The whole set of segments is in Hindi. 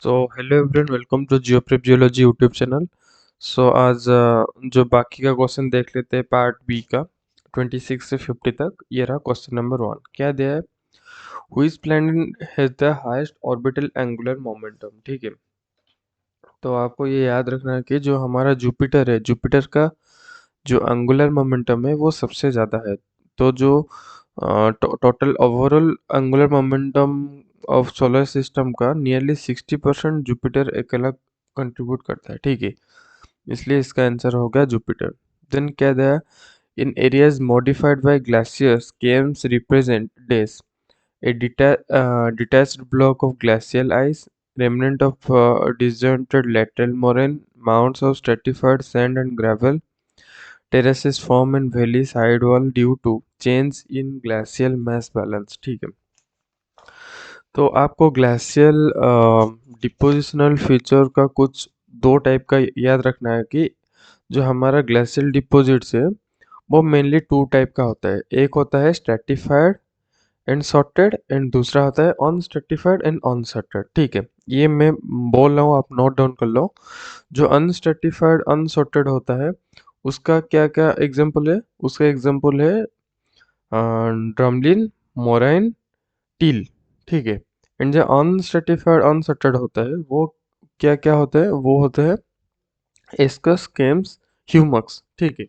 So hello everyone, welcome to GeoPrep geology YouTube channel. So आज जो बाकी का क्वेश्चन देख लेते हैं पार्ट बी का 26 से 50 तक। ये रहा क्वेश्चन नंबर 1। क्या दिया है? Which planet has the highest orbital angular momentum. ठीक है, तो आपको ये याद रखना है कि जो हमारा जुपिटर है, जुपिटर का जो एंगुलर मोमेंटम है वो सबसे ज़्यादा है। तो जो total overall angular momentum of solar system का नियरली 60% जुपिटर अकेला कंट्रीब्यूट करता है। ठीक है, इसलिए इसका आंसर हो गया जुपिटर। देन क्या दिया? In areas modified by glaciers kames represent days a detached block of glacial ice, remnant of disjointed lateral moraine, mounds of stratified sand and gravel, terraces form in valley sidewall due to change in glacial mass balance। ठीक है, तो आपको ग्लेशियल डिपोजिशनल फीचर का कुछ दो टाइप का याद रखना है कि जो हमारा ग्लेशियल डिपोजिट्स है वो मेनली टू टाइप का होता है। एक होता है स्ट्रेटिफाइड एंड सॉर्टेड एंड दूसरा होता है अनस्ट्रेटिफाइड एंड अनसॉर्टेड। ठीक है, ये मैं बोल रहा हूँ, आप नोट डाउन कर लो। जो अनस्ट्रेटिफाइड अनसॉर्टेड होता है उसका क्या क्या एग्जांपल है? उसका एग्जांपल है ड्रमलिन, मोराइन, टील। ठीक है, एंड जो अनस्ट्रेटिफाइड अनसॉर्टेड होता है वो क्या क्या होता है? वो होता है एस्कस, केम्स, ह्यूमक्स। ठीक है,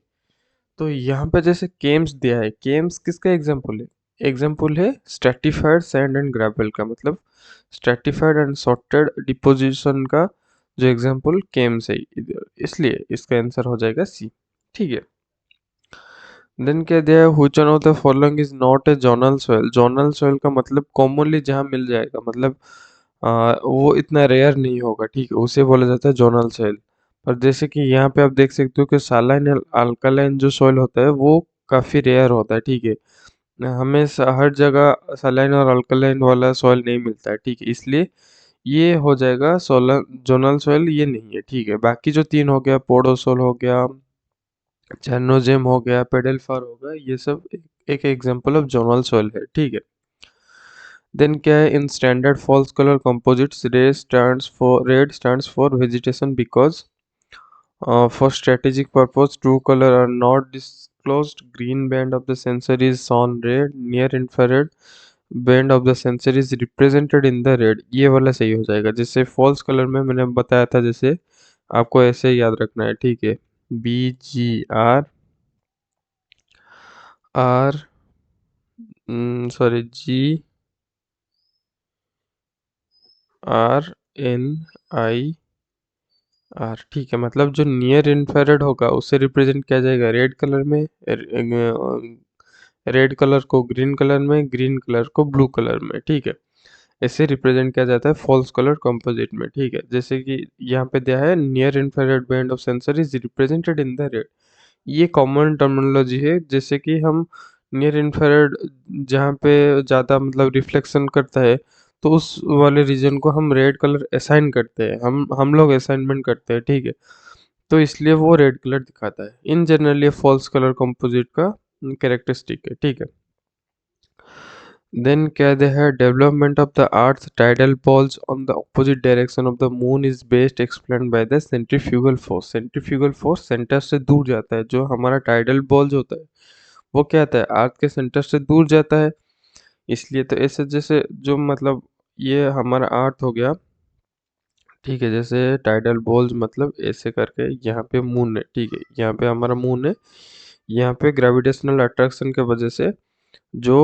तो यहाँ पे जैसे केम्स दिया है, केम्स किसका एग्जाम्पल है? एग्जाम्पल है स्ट्रेटिफाइड सैंड एंड ग्रेवल का, मतलब स्ट्रेटिफाइड एंड सॉर्टेड डिपोजिशन का जो एग्जाम्पल केम्स है इसलिए इसका आंसर हो जाएगा सी। ठीक है, देन क्या दिया है? Which one of the following is not a zonal soil. Zonal soil का मतलब कॉमनली जहाँ मिल जाएगा, मतलब वो इतना रेयर नहीं होगा। ठीक है, उसे बोला जाता है जोनल सॉइल। पर जैसे कि यहाँ पे आप देख सकते हो कि सालाइन अल्कालाइन जो सॉइल होता है वो काफ़ी रेयर होता है। ठीक है, हमें हर जगह सालाइन और अल्कालाइन वाला सॉइल नहीं मिलता है। ठीक है, इसलिए ये हो जाएगा सोलर जोनल सॉइल, ये नहीं है। ठीक है, बाकी जो तीन हो गया, पोडोसोल हो गया, चैनोजेम हो गया, पेडल्फार हो गया, ये सब एक एग्जांपल ऑफ जोनल सॉइल है। ठीक है, देन क्या है? In standard false colour composites red stands for vegetation because for strategic purpose, true color are not disclosed. Green band of the sensor is shown red. Near infrared band of the sensor is represented in the red। ये वाला सही हो जाएगा। जैसे false color में मैंने बताया था, जैसे आपको ऐसे याद रखना है। ठीक है, BGR R सॉरी GRNIR। ठीक है, मतलब जो नियर इंफ्रारेड होगा उससे रिप्रेजेंट किया जाएगा रेड कलर में, रेड कलर को ग्रीन कलर में, ग्रीन कलर को ब्लू कलर में। ठीक है, ऐसे रिप्रेजेंट किया जाता है फॉल्स कलर कंपोजिट में। ठीक है, जैसे कि यहाँ पे दिया है near infrared band of sensor is represented in the red. ये कॉमन टर्मिनोलॉजी है, जैसे कि हम नियर इंफ्रारेड जहाँ पे ज़्यादा मतलब रिफ्लेक्शन करता है तो उस वाले रीजन को हम रेड कलर असाइन करते हैं, हम लोग असाइनमेंट करते हैं। ठीक है, तो इसलिए वो रेड कलर दिखाता है। इन जनरल ये फॉल्स कलर कंपोजिट का कैरेक्टरिस्टिक है। ठीक है, देन क्या दे है? Development of the earth tidal poles on the opposite direction of the moon is best explain by the centrifugal force. Centrifugal force centre से दूर जाता है। जो हमारा टाइडल बॉल्स होता है वो क्या आता है? अर्थ के सेंटर से दूर जाता है, इसलिए तो ऐसे जैसे जो मतलब ये हमारा अर्थ हो गया। ठीक है, जैसे टाइडल बॉल्स मतलब ऐसे करके यहाँ पे मून है। ठीक है, यहाँ पे हमारा मून है, यहाँ पे ग्रेविटेशनल अट्रैक्शन के वजह से जो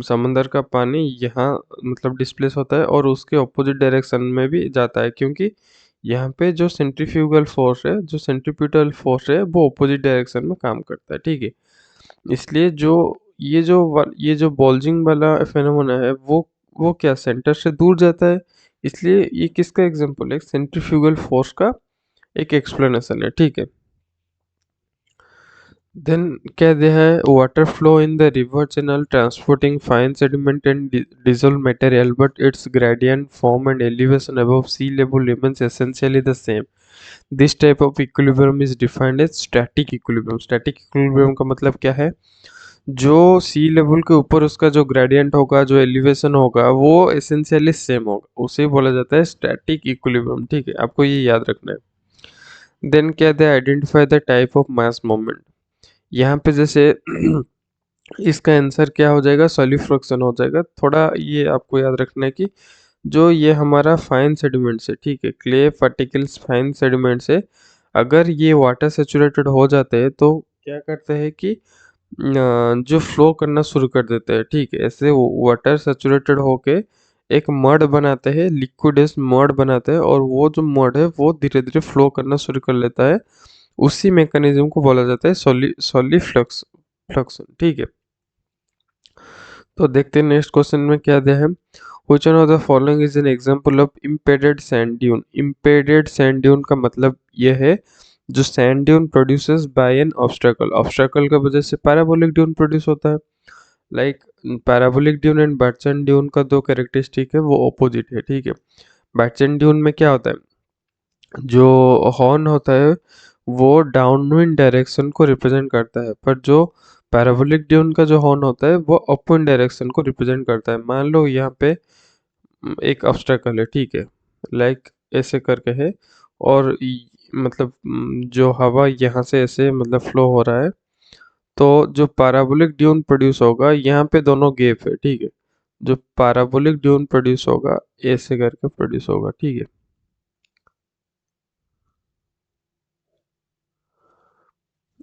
समंदर का पानी यहाँ मतलब डिस्प्लेस होता है और उसके ऑपोजिट डायरेक्शन में भी जाता है, क्योंकि यहाँ पे जो सेंट्रीफ्यूगल फोर्स है, जो सेंट्रीपिटल फोर्स है, वो ऑपोजिट डायरेक्शन में काम करता है। ठीक है, इसलिए ये जो बॉल्जिंग वाला फेनोमेना है वो क्या सेंटर से दूर जाता है, इसलिए ये किसका एग्जांपल है? सेंट्रीफ्यूगल फोर्स का एक एक्सप्लेनेशन है। ठीक है, देन क्या दिया है? Water flow in the river channel transporting fine sediment and dissolved material but its gradient form and elevation above sea level remains essentially the same. This type of equilibrium is defined as static equilibrium. Static equilibrium का मतलब क्या है? जो सी लेवल के ऊपर उसका जो ग्रेडियंट होगा, जो एलिवेशन होगा, वो एसेंशियली सेम होगा, उसे बोला जाता है स्टैटिक इक्विलिब्रियम। ठीक है, आपको ये याद रखना है। देन क्या they identify the type of mass moment. यहाँ पे जैसे इसका आंसर क्या हो जाएगा, सॉलिफ्रैक्शन हो जाएगा। थोड़ा ये आपको याद रखना है कि जो ये हमारा फाइन सेडिमेंट्स है, ठीक है, क्ले पार्टिकल्स फाइन सेडिमेंट्स है, अगर ये वाटर सेचुरेटेड हो जाते हैं तो क्या करते हैं कि जो फ्लो करना शुरू कर देते हैं। ठीक है, ऐसे वाटर सेचुरेटेड होके एक मड बनाते हैं, लिक्विडस मड बनाते हैं, और वो जो मड है वो धीरे धीरे फ्लो करना शुरू कर लेता है। उसी मैकेनिज्म को बोला जाता है सॉलिफ्लक्स फ्लक्स। ठीक है, तो देखते हैं नेक्स्ट क्वेश्चन में क्या दिया है। Which one of the following is an example of impeded sand dune? Impeded sand dune का मतलब ये है जो sand dune produces by an obstacle। obstacle का वजह से parabolic dune produce होता है। Like parabolic dune and barchan dune का दो कैरेक्टरिस्टिक है, वो ऑपोजिट है। ठीक है, बर्चन ड्यून में क्या होता है, जो हॉर्न होता है वो डाउनविंड डायरेक्शन को रिप्रेजेंट करता है, पर जो पैराबोलिक ड्यून का जो हॉर्न होता है वो अपविंड डायरेक्शन को रिप्रेजेंट करता है। मान लो यहाँ पे एक ऑब्स्टेकल है, ठीक है, लाइक ऐसे करके है, और मतलब जो हवा यहाँ से ऐसे मतलब फ्लो हो रहा है, तो जो पैराबोलिक ड्यून प्रोड्यूस होगा यहाँ पे दोनों गैप है। ठीक है, जो पैराबोलिक ड्यून प्रोड्यूस होगा ऐसे करके प्रोड्यूस होगा। ठीक है,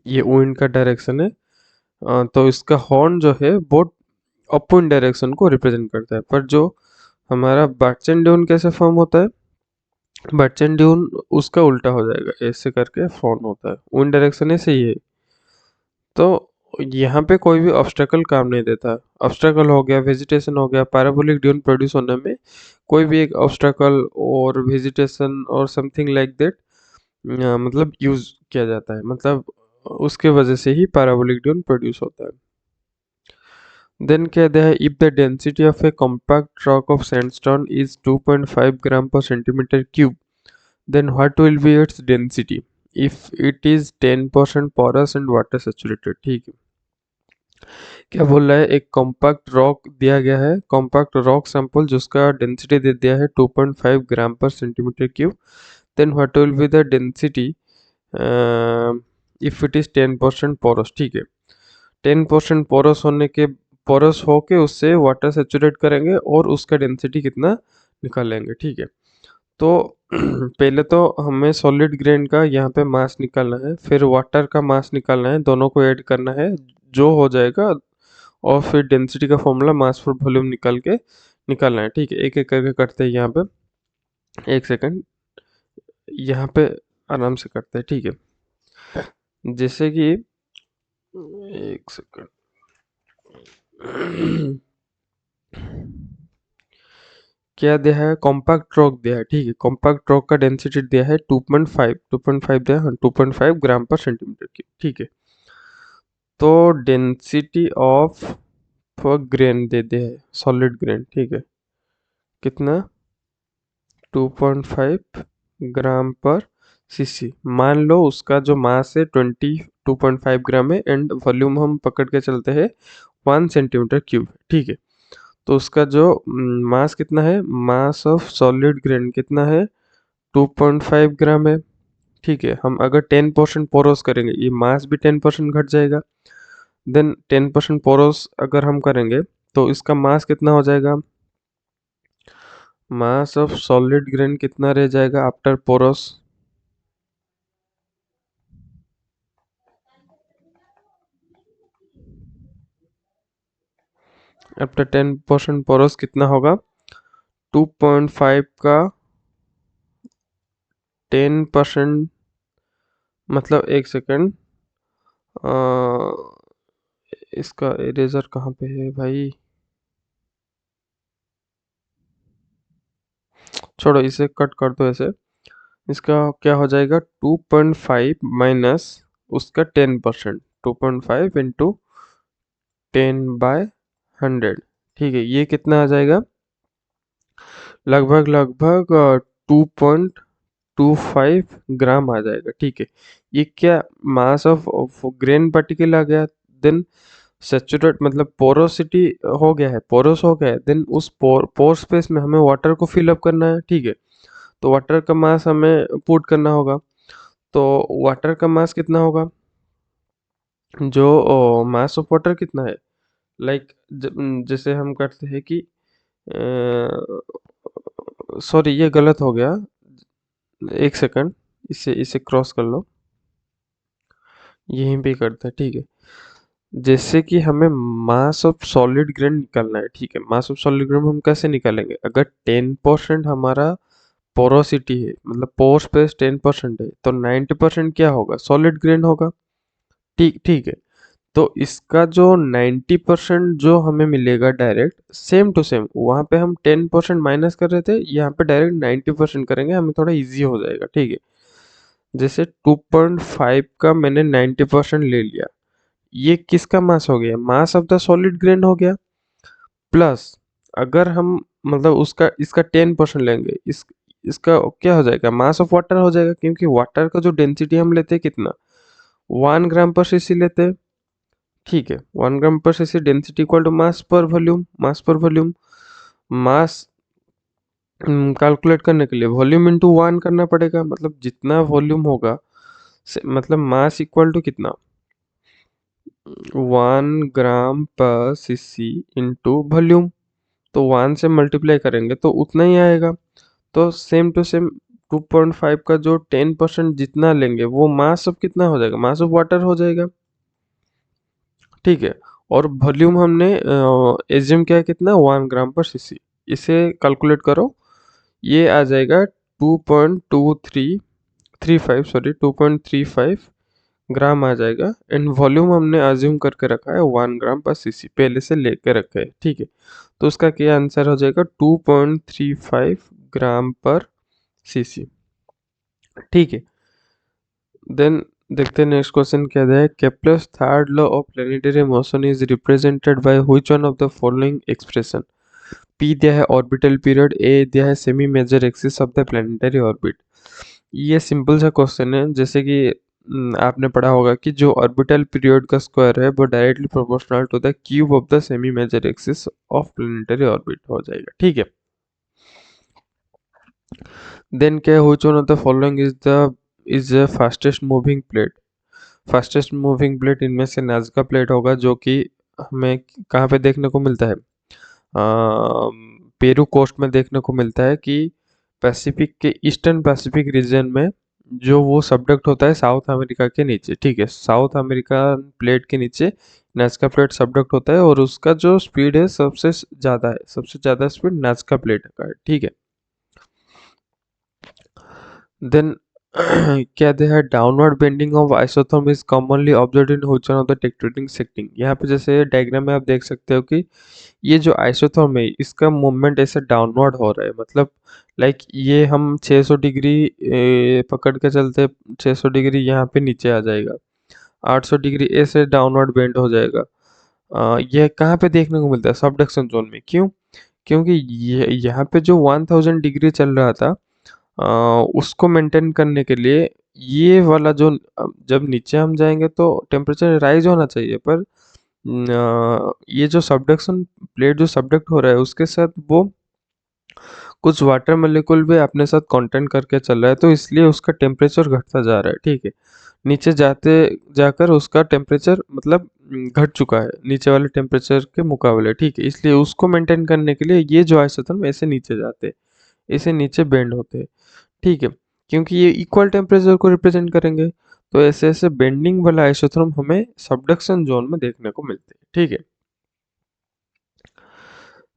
ये विंड का डायरेक्शन है। तो इसका हॉर्न जो है वो अपविंड डायरेक्शन को रिप्रेजेंट करता है, पर जो हमारा बर्चन ड्यून कैसे फॉर्म होता है, बर्चन ड्यून उसका उल्टा हो जाएगा, ऐसे करके फॉर्म होता है, विंड डायरेक्शन ऐसे ही है। तो यहाँ पे कोई भी ऑब्स्टेकल काम नहीं देता। ऑब्स्टेकल हो गया, वेजिटेशन हो गया, पैराबोलिक ड्यून प्रोड्यूस होने में कोई भी एक ऑब्स्टेकल और वेजिटेशन और समथिंग लाइक दैट मतलब यूज किया जाता है, मतलब उसके वजह से ही पैराबोलिक ड्यून प्रोड्यूस होता है। देन क्या दिया है, if the density of A compact rock of sandstone is 2.5 gram पर centimetre cube, then what will be its density if it is 10% porous and water saturated। ठीक है, क्या बोल रहा है, एक कॉम्पैक्ट रॉक दिया गया है, कॉम्पैक्ट रॉक सैंपल जिसका डेंसिटी दे दिया है 2.5 ग्राम पर centimetre cube, then what will be the density if it is 10% porous. ठीक है, 10% पोरस होने के, पोरस होके उससे वाटर सेचुरेट करेंगे और उसका डेंसिटी कितना निकालेंगे। ठीक है, तो पहले तो हमें सॉलिड ग्रेन का यहाँ पे मास निकालना है, फिर वाटर का मास निकालना है, दोनों को ऐड करना है, जो हो जाएगा, और फिर डेंसिटी का फॉर्मूला मास फॉर वॉल्यूम निकाल के निकालना है। ठीक है, एक एक करके करते हैं यहाँ पे, एक सेकंड, यहाँ पे आराम से करते हैं। ठीक है, जैसे कि एक सेकंड क्या दिया है, कॉम्पैक्ट रॉक दिया है। ठीक है, कॉम्पैक्ट रॉक का डेंसिटी दिया है 2.5 दिया है, 2.5 ग्राम पर सेंटीमीटर की। ठीक है, तो डेंसिटी ऑफ ग्रेन दे दिया है, सॉलिड ग्रेन। ठीक है, कितना, 2.5 ग्राम पर सीसी। मान लो उसका जो मास है 2.5 ग्राम है, एंड वॉल्यूम हम पकड़ के चलते हैं 1 सेंटीमीटर क्यूब। ठीक है, तो उसका जो मास कितना है, मास ऑफ सॉलिड ग्रेन कितना है, 2.5 ग्राम है। ठीक है, हम अगर 10% पोरोस करेंगे, ये मास भी 10% घट जाएगा। देन 10% पोरोस अगर हम करेंगे तो इसका मास कितना हो जाएगा, मास ऑफ सॉलिड ग्रेन कितना रह जाएगा आफ्टर पोरोस, आफ्टर 10% पोरोस कितना होगा, 2.5 का 10%, मतलब एक सेकेंड, इसका इरेजर कहाँ पे है भाई, छोड़ो इसे कट कर दो ऐसे। इसका क्या हो जाएगा, 2.5 माइनस उसका 10%, 2.5 इंटू 10/100। ठीक है, ये कितना आ जाएगा, लगभग लगभग 2.25 ग्राम आ जाएगा। ठीक है, ये क्या मास ऑफ ग्रेन पार्टिकल आ गया। देन सैचुरेट मतलब पोरोसिटी हो गया है, पोरस हो गया है, देन उस पोर स्पेस में हमें वाटर को फिल अप करना है, ठीक है। तो वाटर का मास हमें पुट करना होगा। तो वाटर का मास कितना होगा, जो मास ऑफ वाटर कितना है, लाइक जैसे हम करते हैं कि सॉरी ये गलत हो गया, एक सेकंड, इसे इसे क्रॉस कर लो, यहीं पे करते हैं, ठीक है। जैसे कि हमें मास ऑफ सॉलिड ग्रेन निकालना है, ठीक है। मास ऑफ सॉलिड ग्रेन हम कैसे निकालेंगे, अगर 10% हमारा पोरोसिटी है, मतलब पोर स्पेस 10% है, तो 90% क्या होगा, सॉलिड ग्रेन होगा, ठीक ठीक है। तो इसका जो 90% जो हमें मिलेगा डायरेक्ट सेम टू सेम, वहाँ पे हम 10% माइनस कर रहे थे, यहाँ पे डायरेक्ट 90% करेंगे, हमें थोड़ा इजी हो जाएगा, ठीक है। जैसे 2.5 का मैंने 90% ले लिया, ये किसका मास हो गया, mass of the solid grain हो गया। प्लस अगर हम मतलब उसका इसका 10% लेंगे, इसका क्या हो जाएगा, मास ऑफ वाटर हो जाएगा, क्योंकि वाटर का जो डेंसिटी हम लेते हैं कितना, 1 ग्राम पर सीसी लेते हैं, ठीक है। 1 ग्राम पर CC density equal to mass पर वॉल्यूम, मास पर वॉल्यूम। मास कैलकुलेट करने के लिए वॉल्यूम इंटू 1 करना पड़ेगा, मतलब जितना वॉल्यूम होगा मतलब मास इक्वल टू कितना, 1 ग्राम पर सीसी इंटू वॉल्यूम। तो 1 से मल्टीप्लाई करेंगे तो उतना ही आएगा। तो सेम टू सेम 2.5 का जो 10% जितना लेंगे वो मास ऑफ कितना हो जाएगा, मास ऑफ वाटर हो जाएगा, ठीक है। और वॉल्यूम हमने एज्यूम किया कितना, 1 ग्राम पर सीसी। इसे कैलकुलेट करो, ये आ जाएगा 2.2335, सॉरी 2.35 ग्राम आ जाएगा। एंड वॉल्यूम हमने अज्यूम करके रखा है 1 ग्राम पर सीसी, पहले से लेके रखा है, ठीक है। तो उसका क्या आंसर हो जाएगा, 2.35 ग्राम पर सीसी, ठीक है। देन देखते हैं नेक्स्ट क्वेश्चन क्या है। Kepler's third law of planetary motion is represented by which one of the following expression. P दिया है ऑर्बिटल पीरियड, ए दिया है semi major axis of the planetary orbit. ये सिंपल सा क्वेश्चन है, जैसे कि आपने पढ़ा होगा कि जो ऑर्बिटल पीरियड का स्क्वायर है वो directly proportional to the cube of the semi major axis of planetary orbit हो जाएगा, ठीक है। देन क्या है, which one of the following is the fastest moving plate. Fastest moving plate इनमें से नाज़का प्लेट होगा, जो कि हमें कहाँ पे देखने को मिलता है, पेरू कोस्ट में देखने को मिलता है कि पैसिफिक के ईस्टर्न पैसिफिक रीजन में जो वो सब्डक्ट होता है साउथ अमेरिका के नीचे, ठीक है। साउथ अमेरिका प्लेट के नीचे नाज़का प्लेट सब्डक्ट होता है, और उसका जो स्पीड है सबसे ज़्यादा है, सबसे ज़्यादा स्पीड नाज़का प्लेट का है, ठीक है। देन क्या दे है, downward bending of isotherm is commonly observed in which one of the tectonic setting. यहाँ पे जैसे डायग्राम में आप देख सकते हो कि ये जो आइसोथर्म है इसका मूवमेंट ऐसे डाउनवर्ड हो रहा है, मतलब लाइक ये हम 600 डिग्री पकड़ के चलते, 600 डिग्री यहाँ पे नीचे आ जाएगा, 800 डिग्री ऐसे डाउनवर्ड बेंड हो जाएगा। ये कहाँ पे देखने को मिलता है, सबडक्शन जोन में, क्यों, क्योंकि ये यहाँ पे जो 1000 डिग्री चल रहा था, उसको मेंटेन करने के लिए ये वाला जो जब नीचे हम जाएंगे तो टेम्परेचर राइज होना चाहिए, पर ये जो सबडक्शन प्लेट जो सबडक्ट हो रहा है उसके साथ वो कुछ वाटर मोलिक्यूल भी अपने साथ कांटेक्ट करके चल रहा है, तो इसलिए उसका टेम्परेचर घटता जा रहा है, ठीक है। नीचे जाते जाकर उसका टेम्परेचर मतलब घट चुका है नीचे वाले टेम्परेचर के मुकाबले, ठीक है। इसलिए उसको मेंटेन करने के लिए ये जो आइसोथर्म ऐसे नीचे जाते हैं, ऐसे नीचे बेंड होते हैं, ठीक है। क्योंकि ये इक्वल टेम्परेचर को रिप्रेजेंट करेंगे, तो ऐसे ऐसे बेंडिंग वाला आइसोथर्म हमें सबडक्शन जोन में देखने को मिलते हैं, ठीक है।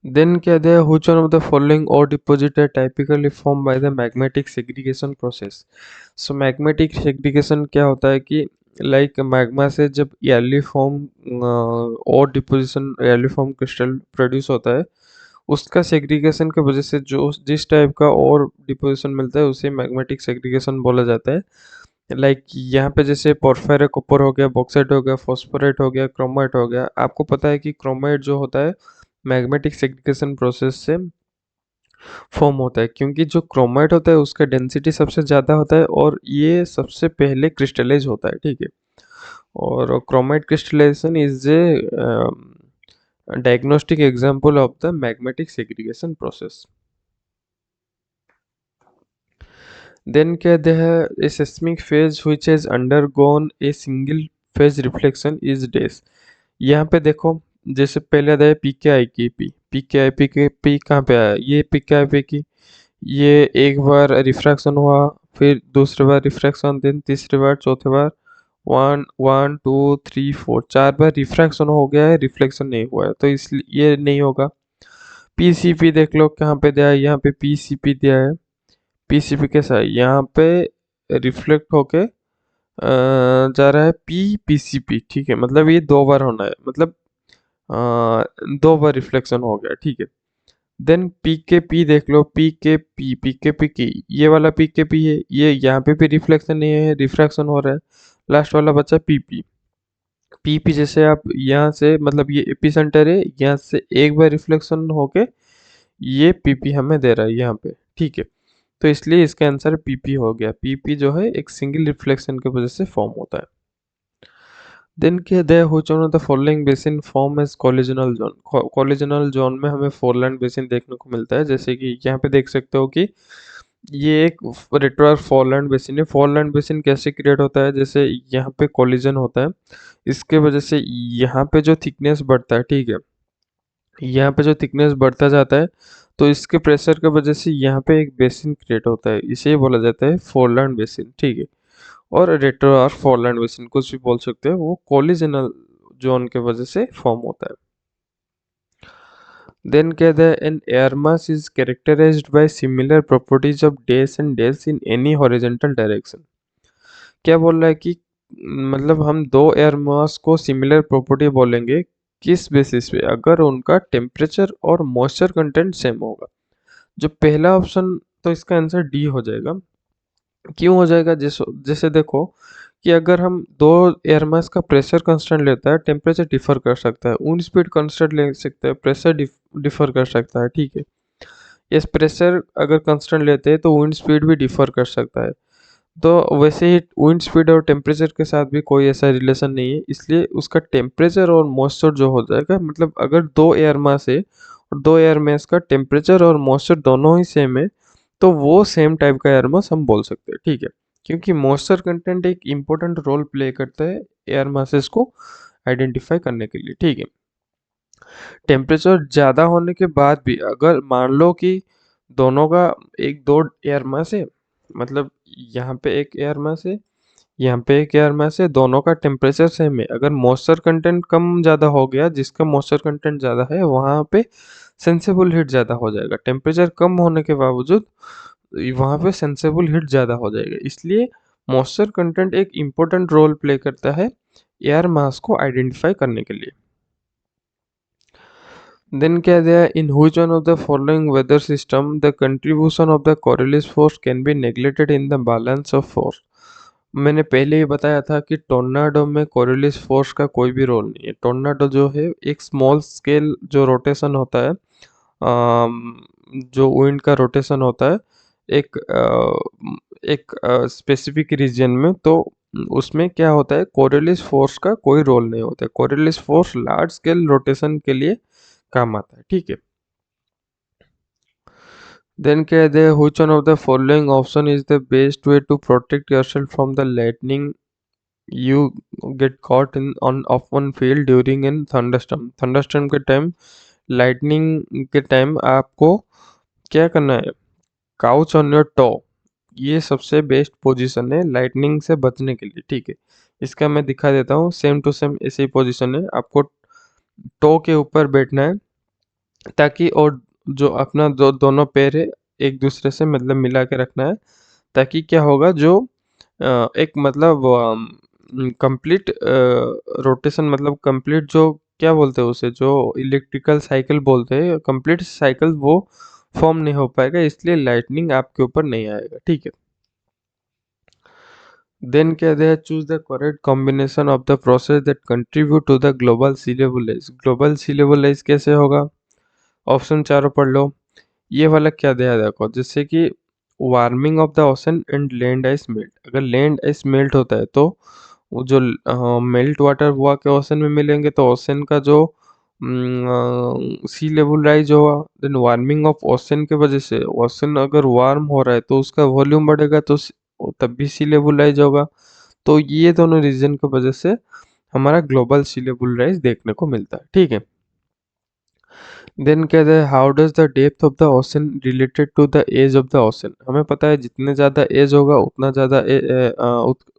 देन क्या दिया, which one of the following ore deposit are typically form by the magmatic segregation process. So magmatic segregation क्या होता है कि लाइक मैग्मा से जब एयरली फॉर्म और deposition early form crystal produce होता है, उसका सेग्रीगेशन की वजह से जो जिस टाइप का और डिपोजिशन मिलता है उसे मैग्मेटिक सेग्रीगेशन बोला जाता है। लाइक यहाँ पे जैसे पोर्फायरा कॉपर हो गया, बॉक्साइट हो गया, फॉस्फोराइट हो गया, क्रोमाइट हो गया। आपको पता है कि क्रोमाइट जो होता है मैग्मेटिक सेग्रीगेशन प्रोसेस से फॉर्म होता है, क्योंकि जो क्रोमाइट होता है उसका डेंसिटी सबसे ज़्यादा होता है और ये सबसे पहले क्रिस्टलाइज होता है, ठीक है। और chromite crystallization is a diagnostic example of the magmatic segregation process. Then there है a seismic phase which has undergone a single phase reflection is days. यहाँ पे देखो जैसे पहले आता है पी के आई की पी कहाँ पे आया ये पी के आई पी की ये एक बार रिफ्रैक्शन हुआ फिर दूसरी बार रिफ्रैक्शन देन तीसरी बार चौथी बार one one two three four चार बार रिफ्रैक्शन हो गया है रिफ्लेक्शन नहीं हुआ है तो इसलिए ये नहीं होगा। पीसीपी देख लो कहाँ पे दिया है यहाँ पे पीसीपी दिया है। पीसीपी कैसा है यहाँ पे रिफ्लेक्ट होके जा रहा है पीसीपी ठीक है मतलब ये दो बार होना है मतलब दो बार रिफ्लेक्शन हो गया ठीक है। देन पी के पी देख लो पी के पी की ये वाला पी के पी है ये यहाँ पे भी रिफ्लेक्शन नहीं है रिफ्रैक्शन हो रहा है। लास्ट वाला बच्चा पी जैसे आप यहाँ से मतलब ये एपिसेंटर है यहाँ से एक बार रिफ्लेक्शन होके ये पीपी हमें दे रहा है यहाँ पे ठीक है। तो इसलिए इसका आंसर पीपी हो गया। पीपी जो है एक सिंगल रिफ्लेक्शन की वजह से फॉर्म होता है। देन के दे which one of the following basin form as collisional zone. Collisional zone में हमें फोरलैंड बेसिन देखने को मिलता है जैसे कि यहाँ पे देख सकते हो कि ये एक रिट्रोर फॉरलैंड बेसिन है। फॉरलैंड बेसिन कैसे क्रिएट होता है जैसे यहाँ पे कोलिजन होता है इसके वजह से यहाँ पे जो थिकनेस बढ़ता है ठीक है यहाँ पे जो थिकनेस बढ़ता जाता है तो इसके प्रेशर की वजह से यहाँ पे एक बेसिन क्रिएट होता है इसे ही बोला जाता है फोरलैंड बेसिन ठीक है। और रेट्रोआर फॉरलैंड बेसिन कुछ भी बोल सकते हैं वो कोलिजनल जोन के वजह से फॉर्म होता है। देन कहते हैं an air mass is characterized by similar properties of days and days in any horizontal direction. क्या बोल रहा है कि मतलब हम दो एयर मास को सिमिलर प्रॉपर्टी बोलेंगे किस बेसिस पे अगर उनका टेम्परेचर और मॉइस्चर कंटेंट सेम होगा। जो पहला ऑप्शन तो इसका आंसर डी हो जाएगा। क्यों हो जाएगा जैसे जैसे देखो कि अगर हम दो एयर मास का प्रेशर कांस्टेंट लेता है टेम्परेचर डिफर कर सकता है विंड स्पीड कांस्टेंट ले सकते हैं प्रेशर डिफर कर सकता है ठीक है। इस प्रेशर अगर कांस्टेंट लेते हैं तो विंड स्पीड भी डिफर कर सकता है। तो वैसे ही विंड स्पीड और टेम्परेचर के साथ भी कोई ऐसा रिलेशन नहीं है इसलिए उसका टेम्परेचर और मॉइस्चर जो हो जाएगा मतलब अगर दो एयर मास है और दो एयर मास का टेम्परेचर और मॉइस्चर दोनों ही सेम है तो वो सेम टाइप का एयर मास हम बोल सकते हैं ठीक है। क्योंकि मॉइस्चर कंटेंट एक इम्पोर्टेंट रोल प्ले करता है एयर मासेस को आइडेंटिफाई करने के लिए ठीक है। टेम्परेचर ज़्यादा होने के बाद भी अगर मान लो कि दोनों का एक दो एयर मास है मतलब यहाँ पे एक एयर मास है यहाँ पे एक एयर मास है दोनों का टेम्परेचर सेम है अगर मॉइस्चर कंटेंट कम ज़्यादा हो गया जिसका मॉइस्चर कंटेंट ज़्यादा है वहाँ पे सेंसेबल हीट ज़्यादा हो जाएगा। टेम्परेचर कम होने के बावजूद वहाँ पे सेंसेबल हीट ज़्यादा हो जाएगा इसलिए मॉइस्चर कंटेंट एक इम्पोर्टेंट रोल प्ले करता है एयर मास को आइडेंटिफाई करने के लिए। Then क्या दिया in which one of the following weather system the contribution of the Coriolis force can be neglected in the balance of force। मैंने पहले ही बताया था कि टोर्नाडो में कोरियोलिस फोर्स का कोई भी रोल नहीं है। टोर्नाडो जो है एक स्मॉल स्केल जो रोटेशन होता है जो विंड का रोटेशन होता है एक एक स्पेसिफिक रीजन में तो उसमें क्या होता है कोरियोलिस फोर्स का कोई रोल नहीं होता है। Coriolis force large scale rotation के लिए काम आता है ठीक है। देन कहते हैं which one of the following option is the best way to protect yourself from the lightning you get caught in on open field during in thunderstorm. Thunderstorm के टाइम लाइटनिंग के टाइम आपको क्या करना है काउच ऑन योर टो ये सबसे बेस्ट पोजीशन है लाइटनिंग से बचने के लिए ठीक है। इसका मैं दिखा देता हूँ सेम टू सेम ऐसे ही पोजीशन है आपको टो के ऊपर बैठना है ताकि और जो अपना दोनों पैर है एक दूसरे से मतलब मिला के रखना है ताकि क्या होगा जो एक मतलब कंप्लीट रोटेशन मतलब कंप्लीट जो क्या बोलते हैं उसे जो इलेक्ट्रिकल साइकिल बोलते हैं कंप्लीट साइकिल वो फॉर्म नहीं हो पाएगा इसलिए लाइटनिंग आपके ऊपर नहीं आएगा ठीक है। देन कहते हैं choose the correct combination of the process that contribute to the global sea level rise. Global sea level rise कैसे होगा ऑप्शन चारों पढ़ लो। ये वाला क्या दिया देखो जैसे कि warming of the ocean and land ice melt. अगर लैंड आइस मेल्ट होता है तो वो जो मेल्ट वाटर हुआ के ओशन में मिलेंगे तो ओशन का जो सी लेवल राइज होगा, देन वार्मिंग ऑफ ओशन के वजह से ओशन अगर वार्म हो रहा है तो उसका वॉल्यूम बढ़ेगा तो तब भी सी लेवल राइज होगा। तो ये दोनों रीजन की वजह से हमारा ग्लोबल सी लेवल राइज देखने को मिलता है, ठीक है। देन कहते हैं how does the depth of the ocean related to the age of the ocean. हमें पता है जितने ज़्यादा एज होगा उतना ज़्यादा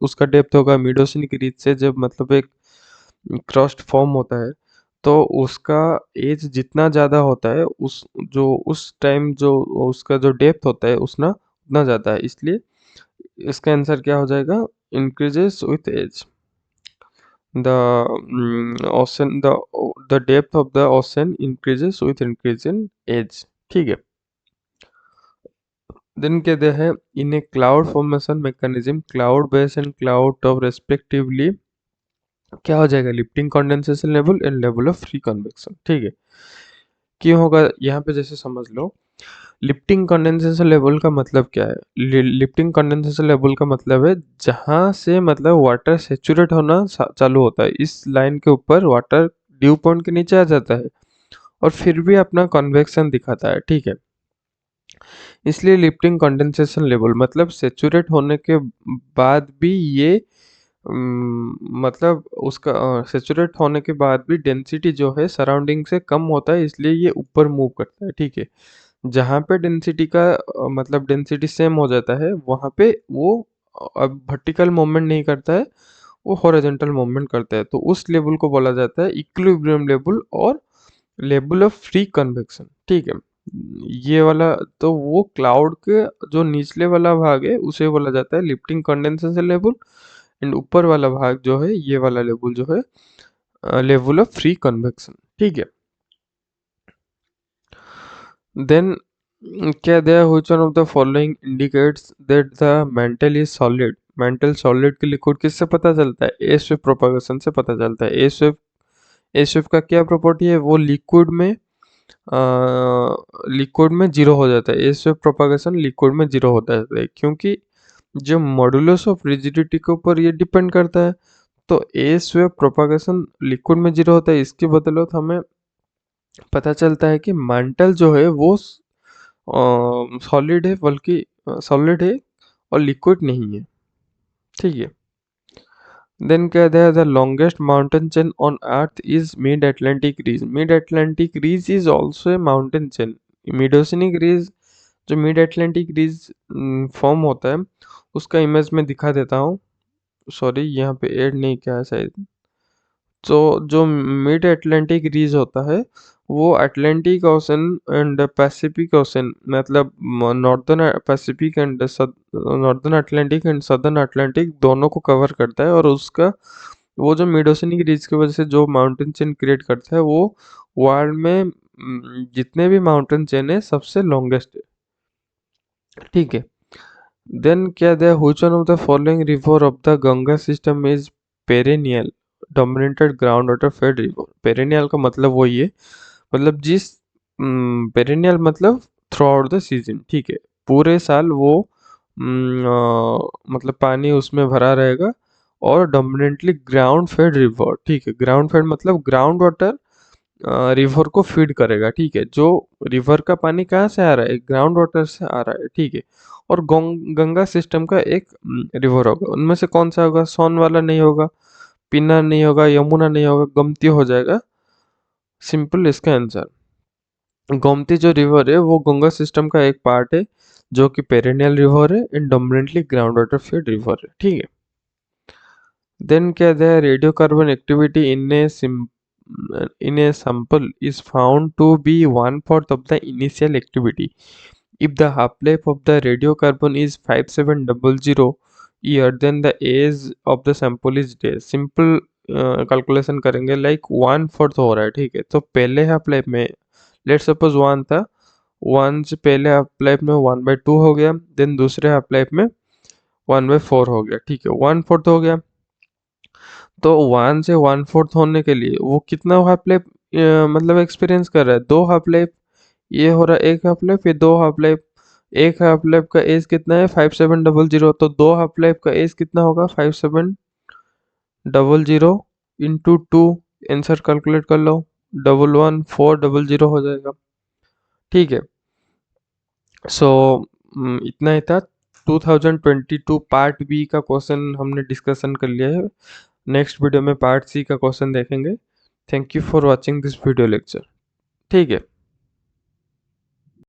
उसका डेप्थ होगा। मिड ओशन की रीच से जब मतलब एक क्रस्ट फॉर्म होता है तो उसका एज जितना ज़्यादा होता है उस टाइम जो उसका जो डेप्थ होता है उसना उतना ज़्यादा है, इसलिए इसका आंसर क्या हो जाएगा, increases with age. The depth of the ocean increases with increase in age, ठीक है। Then कहते हैं in a cloud formation mechanism cloud base and cloud top respectively क्या हो जाएगा, lifting condensation level and level of free convection, ठीक है। क्यों होगा यहाँ पे, जैसे समझ लो लिफ्टिंग कंडेंसेशन लेवल का मतलब क्या है। लिफ्टिंग कंडेंसेशन लेवल का मतलब है जहाँ से मतलब वाटर सेचुरेट होना चालू होता है, इस लाइन के ऊपर वाटर ड्यू पॉइंट के नीचे आ जाता है और फिर भी अपना कन्वेक्शन दिखाता है, ठीक है। इसलिए लिफ्टिंग कंडेंसेशन लेवल मतलब सेचुरेट होने के बाद भी ये मतलब उसका सेचुरेट होने के बाद भी डेंसिटी जो है सराउंडिंग से कम होता है, इसलिए ये ऊपर मूव करता है, ठीक है। जहाँ पे डेंसिटी का मतलब डेंसिटी सेम हो जाता है वहाँ पे वो अब वर्टिकल मूवमेंट नहीं करता है, वो हॉरिजॉन्टल मूवमेंट करता है। तो उस लेवल को बोला जाता है इक्विलिब्रियम लेवल और लेवल ऑफ फ्री कन्वेक्शन, ठीक है। ये वाला तो वो क्लाउड के जो निचले वाला भाग है उसे बोला जाता है लिफ्टिंग कंडेंसेशन लेवल, एंड ऊपर वाला भाग जो है ये वाला लेवल जो है लेवल ऑफ फ्री कन्वेक्शन, ठीक है। देन क्या दिया, which one of the following indicates that the mental is solid. Mental solid की लिक्विड किससे पता चलता है, ए स्विफ्ट प्रोपागेशन से पता चलता है। ए स्विफ्ट का क्या प्रॉपर्टी है, वो लिक्विड में जीरो हो जाता है। ए स्विफ्ट प्रोपागेशन लिक्विड में जीरो होता है क्योंकि जो मॉडुलस ऑफ रिजिडिटी के ऊपर ये डिपेंड करता है। तो ए स्विफ्ट प्रोपागेशन लिक्विड में जीरो होता है, इसके बदौलत हमें पता चलता है कि मेंटल जो है वो सॉलिड है, बल्कि सॉलिड है और लिक्विड नहीं है, ठीक है। देन कहते हैं the longest mountain chain on earth is mid Atlantic ridge. Mid Atlantic ridge is also a mountain chain. Mid oceanic ridge जो मिड अटलांटिक रीज फॉर्म होता है उसका इमेज में दिखा देता हूँ। सॉरी यहाँ पे ऐड नहीं किया है शायद। तो जो मिड अटलांटिक रीज होता है वो Atlantic ocean and Pacific ocean मतलब northern Pacific and northern Atlantic and southern Atlantic दोनों को कवर करता है। और उसका वो जो मिड ओशनिक रीज की वजह से जो माउंटेन चेन क्रिएट करता है वो वर्ल्ड में जितने भी माउंटेन चेन है सबसे लॉन्गेस्ट है, ठीक है। देन क्या दे which one of the following river of the Ganga system is perennial dominated ground water fed river. Perennial का मतलब वही है, मतलब जिस पेरेनियल मतलब थ्रू आउट द सीजन, ठीक है। पूरे साल वो मतलब पानी उसमें भरा रहेगा और डोमिनेटली ग्राउंड फेड रिवर, ठीक है। ग्राउंड फेड मतलब ग्राउंड वाटर रिवर को फीड करेगा, ठीक है। जो रिवर का पानी कहाँ से आ रहा है, ग्राउंड वाटर से आ रहा है, ठीक है। और गंगा सिस्टम का एक रिवर होगा, उनमें से कौन सा होगा, सोन वाला नहीं होगा, पिन्ना नहीं होगा, यमुना नहीं होगा, गोमती हो जाएगा। सिंपल इसका आंसर गोमती जो रिवर है वो गंगा सिस्टम का एक पार्ट है जो कि पेरेनियल रिवर है and डोमिनेटली ground water feed river है, ठीक है। देन क्या है radiocarbon activity in a sample is found to be 1/4 of the initial activity if the half-life of the radiocarbon is 5700 year then the age of the sample is days। Simple calculation करेंगे लाइक 1/4 हो रहा है, ठीक है। तो पहले हाफ लाइफ में लेट सपोज 1 था, 1 से पहले हाफ लाइफ में 1/2 हो गया, देन दूसरे हाफ लाइफ में 1/4 हो गया, ठीक है। 1/4 हो गया तो 1 से 1/4 होने के लिए वो कितना हाफ लाइफ मतलब एक्सपीरियंस कर रहा है, 2 हाफ लाइफ। ये हो रहा है 1 हाफ लाइफ, ये 2 हाफ लाइफ। 1 हाफ लाइफ का एज कितना है 5700, तो 2 हाफ लाइफ का एज कितना होगा 57 00 इंटू 2, आंसर कैलकुलेट कर लो, 11400 हो जाएगा। ठीक है, सो इतना ही था। 2022 पार्ट बी का क्वेश्चन हमने डिस्कशन कर लिया है। नेक्स्ट वीडियो में पार्ट सी का क्वेश्चन देखेंगे। Thank you for watching this video lecture. ठीक है।